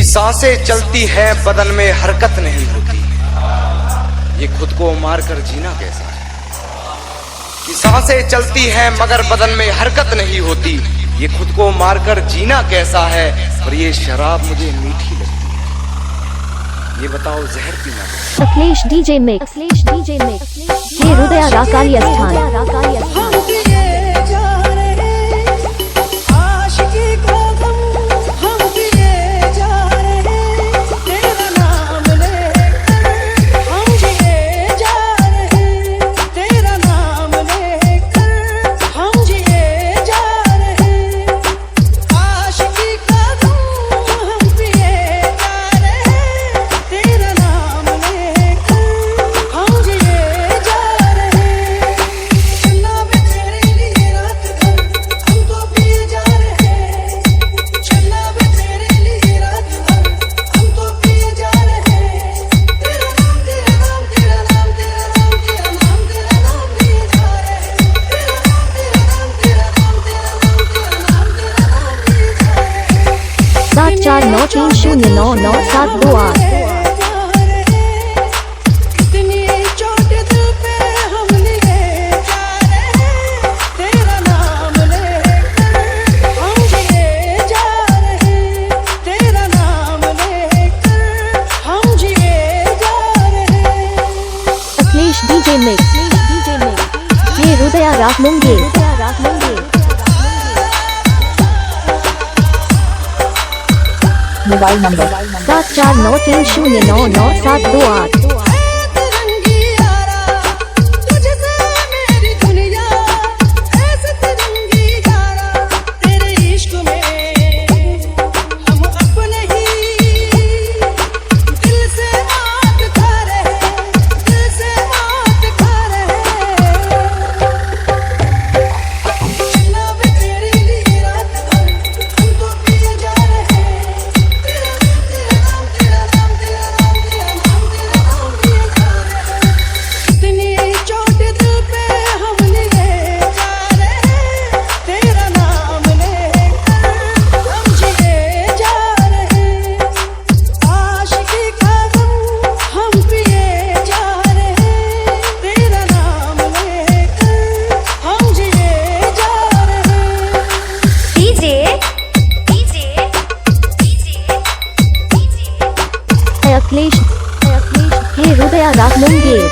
सांसें चलती हैं बदन में हरकत नहीं होती, ये खुद को मार कर जीना कैसा है। कि सांसें चलती हैं मगर बदन में हरकत नहीं होती, ये खुद को मार कर जीना कैसा है। और ये शराब मुझे मीठी लगती है, ये बताओ जहर पीना। अखिलेश डीजे मिक्स, हे हृदय राकाली स्थान। सात 493099728। अखिलेश डीजे मिक्स, ये हृदय राग मुंगेर। Mobile number 7493099728। अखिलेश, हे हृदय राग मुंगेर।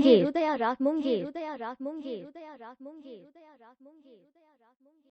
हे हृदय राग मुंगेर।